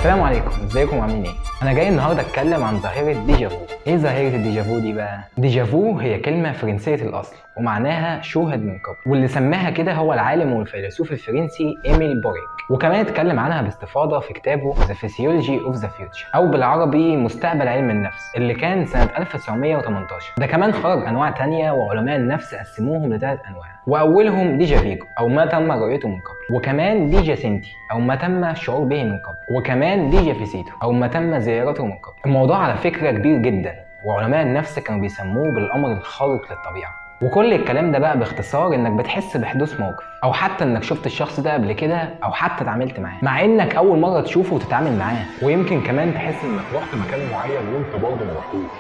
السلام عليكم، ازيكم عاملين ايه؟ انا جاي النهارده اتكلم عن ظاهره ديجافو. ايه ظاهره الديجافو دي بقى؟ ديجافو هي كلمه فرنسيه الاصل ومعناها شوهد من قبل، واللي سماها كده هو العالم والفيلسوف الفرنسي ايميل بوريك، وكمان اتكلم عنها باستفاضه في كتابه The Physiology of the Future او بالعربي مستقبل علم النفس اللي كان سنه 1918. ده كمان خرج انواع تانية وعلماء النفس قسموهم لثلاث انواع، واولهم ديجا فيجو او ما تم رؤيته من قبل، وكمان ديجا سنتي او ما تم الشعور به من قبل، وكمان ديجا فيسيتو او ما تم زيارته من قبل. الموضوع على فكره كبير جدا، وعلماء النفس كانوا بيسموه بالامر الخارق للطبيعه. وكل الكلام ده بقى باختصار انك بتحس بحدوث موقف، او حتى انك شفت الشخص ده قبل كده، او حتى اتعاملت معاه مع انك اول مره تشوفه وتتعامل معاه، ويمكن كمان تحس انك رحت مكان معين وانت برضه ما رحتوش.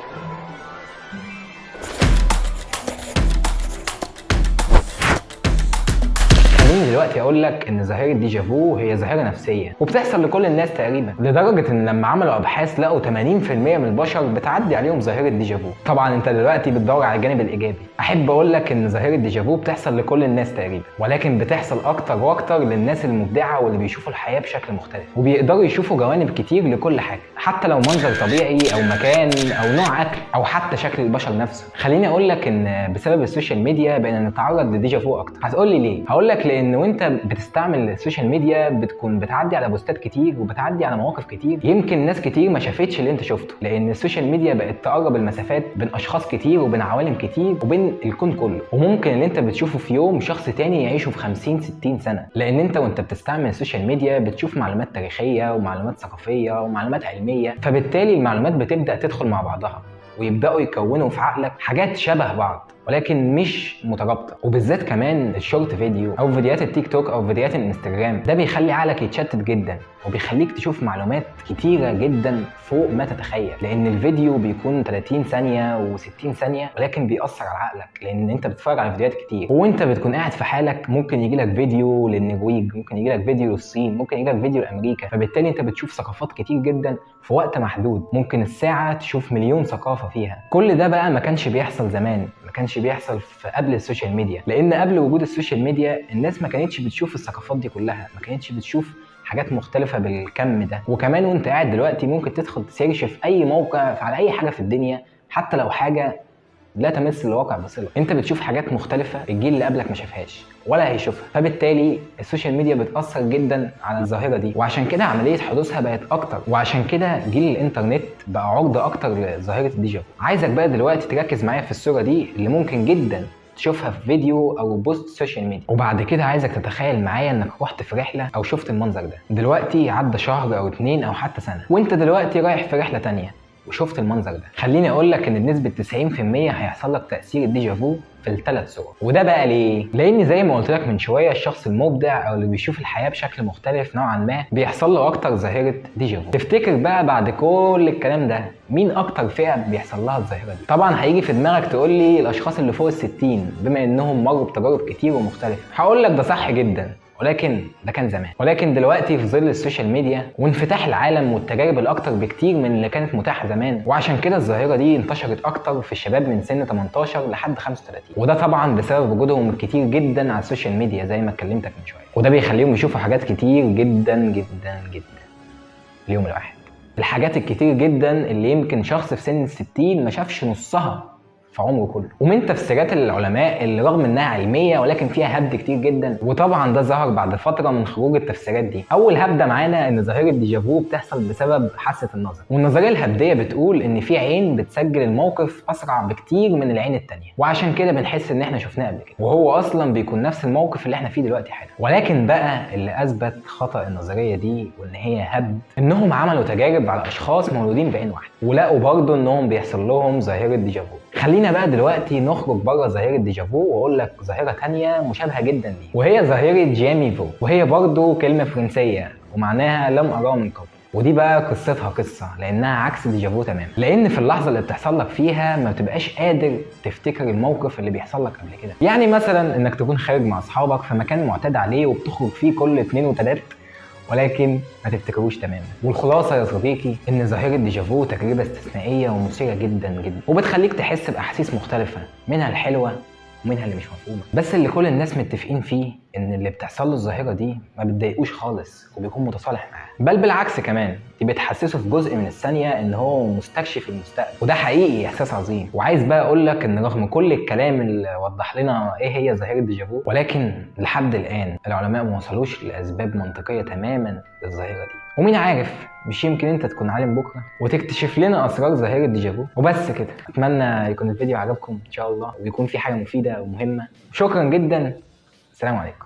خليني دلوقتي اقول لك ان ظاهره ديجافو هي ظاهره نفسيه وبتحصل لكل الناس تقريبا، لدرجه ان لما عملوا ابحاث لقوا 80% من البشر بتعدي عليهم ظاهره ديجافو. طبعا انت دلوقتي بتدور على الجانب الايجابي، احب اقول لك ان ظاهره ديجافو بتحصل لكل الناس تقريبا، ولكن بتحصل اكتر واكتر للناس المبدعه واللي بيشوفوا الحياه بشكل مختلف وبيقدروا يشوفوا جوانب كتير لكل حاجه، حتى لو منظر طبيعي او مكان او نوع اكل او حتى شكل البشر نفسه. خليني اقول لك ان بسبب السوشيال ميديا بقينا نتعرض لديجافو اكتر. هتقول لي ليه؟ هقول لك لان وانت بتستعمل السوشيال ميديا بتكون بتعدي على بوستات كتير وبتعدي على مواقف كتير يمكن ناس كتير ما شافتش اللي انت شفته، لان السوشيال ميديا بقت تقرب المسافات بين اشخاص كتير وبين عوالم كتير وبين الكون كله، وممكن اللي انت بتشوفه في يوم شخص تاني يعيشه في 50-60 سنه، لان انت وانت بتستعمل السوشيال ميديا بتشوف معلومات تاريخيه ومعلومات ثقافيه ومعلومات علميه، فبالتالي المعلومات بتبدا تدخل مع بعضها ويبداوا يكونوا في عقلك حاجات شبه بعض ولكن مش مترابطه. وبالذات كمان الشورت فيديو او فيديوهات التيك توك او فيديوهات الانستجرام ده بيخلي عقلك يتشتت جدا وبيخليك تشوف معلومات كتيره جدا فوق ما تتخيل، لان الفيديو بيكون 30 ثانيه و60 ثانيه ولكن بيأثر على عقلك لان انت بتتفرج على فيديوهات كتير، وانت بتكون قاعد في حالك ممكن يجي لك فيديو للنرويج، ممكن يجي لك فيديو للصين، ممكن يجي لك فيديو لامريكا، فبالتالي انت بتشوف ثقافات كتير جدا في وقت محدود، ممكن الساعه تشوف مليون ثقافه فيها. كل ده بقى ما كانش بيحصل زمان، ما كانش بيحصل في قبل السوشيال ميديا، لان قبل وجود السوشيال ميديا الناس ما كانتش بتشوف الثقافات دي كلها، ما كانتش بتشوف حاجات مختلفة بالكم ده. وكمان وانت قاعد دلوقتي ممكن تدخل تسيرش في اي موقع على اي حاجة في الدنيا حتى لو حاجة لا تمس الواقع بصلة، انت بتشوف حاجات مختلفة الجيل اللي قبلك ما شافهاش ولا هيشوفها، فبالتالي السوشيال ميديا بتأثر جدا على الظاهرة دي، وعشان كده عملية حدوثها بقت اكتر، وعشان كده جيل الانترنت بقى عرضة اكتر لظاهرة الديجافو. عايزك بقى دلوقتي تركز معايا في الصورة دي اللي ممكن جدا تشوفها في فيديو او بوست سوشيال ميديا، وبعد كده عايزك تتخيل معايا انك رحت في رحله او شفت المنظر ده. دلوقتي عدى شهر او 2 او حتى سنه وانت دلوقتي رايح في رحله تانية وشفت المنظر ده. خليني اقول لك ان بنسبه 90% هيحصل لك تاثير الديجافو في الثلاث صور. وده بقى ليه؟ لان زي ما قلت لك من شويه الشخص المبدع او اللي بيشوف الحياه بشكل مختلف نوعا ما بيحصل له اكتر ظاهره ديجافو. تفتكر بقى بعد كل الكلام ده مين اكتر فئه بيحصل لها الظاهره دي؟ طبعا هيجي في دماغك تقول لي الاشخاص اللي فوق ال60 بما انهم مروا بتجارب كتير ومختلفه. هقول لك ده صح جدا، ولكن ده كان زمان، ولكن دلوقتي في ظل السوشيال ميديا وانفتاح العالم والتجارب الاكتر بكتير من اللي كانت متاحه زمان، وعشان كده الظاهره دي انتشرت اكتر في الشباب من سن 18 لحد 35، وده طبعا بسبب وجودهم الكتير جدا على السوشيال ميديا زي ما اتكلمتك من شويه، وده بيخليهم يشوفوا حاجات كتير جدا جدا جدا اليوم الواحد، الحاجات الكتير جدا اللي يمكن شخص في سن ال60 ما شافش نصها في عمره كله. ومن تفسيرات العلماء اللي رغم انها علميه ولكن فيها هبد كتير جدا، وطبعا ده ظهر بعد فتره من خروج التفسيرات دي. اول هبده معانا ان ظاهره ديجافو بتحصل بسبب حاسه النظر، والنظريه الهبديه بتقول ان في عين بتسجل الموقف اسرع بكتير من العين الثانيه، وعشان كده بنحس ان احنا شفناه قبل كده، وهو اصلا بيكون نفس الموقف اللي احنا فيه دلوقتي حالا. ولكن بقى اللي اثبت خطا النظريه دي وان هي هبد انهم عملوا تجارب على اشخاص مولودين بعين واحده ولقوا برضه انهم بيحصل لهم ظاهره ديجافو. خلينا بقى دلوقتي نخرج بره ظاهره ديجافو واقول لك ظاهره ثانيه مشابهه جدا ليه، وهي ظاهره جيميفو، وهي برضه كلمه فرنسيه ومعناها لم اراه من قبل. ودي بقى قصتها قصه لانها عكس ديجافو تماما، لان في اللحظه اللي بتحصل لك فيها ما بتبقاش قادر تفتكر الموقف اللي بيحصل لك قبل كده. يعني مثلا انك تكون خارج مع اصحابك في مكان معتاد عليه وبتخرج فيه كل 2 و3 ولكن ما تفتكروش تماما. والخلاصه يا صديقي ان ظاهره ديجافو تجربه استثنائيه ومثيره جدا جدا، وبتخليك تحس باحاسيس مختلفه منها الحلوه ومنها اللي مش مفهومه. بس اللي كل الناس متفقين فيه ان اللي بتحصل له الظاهره دي ما بتضايقوش خالص وبيكون متصالح معاها، بل بالعكس كمان دي بتحسسه في جزء من الثانيه ان هو مستكشف المستقبل، وده حقيقي احساس عظيم. وعايز بقى اقول لك ان رغم كل الكلام اللي وضح لنا ايه هي ظاهره ديجافو، ولكن لحد الان العلماء ما وصلوش لاسباب منطقيه تماما للظاهره دي. ومين عارف، مش يمكن انت تكون عالم بكره وتكتشف لنا اسرار ظاهره ديجافو. وبس كده، اتمنى يكون الفيديو عجبكم ان شاء الله ويكون في حاجه مفيده ومهمه. شكرا جدا، السلام عليكم.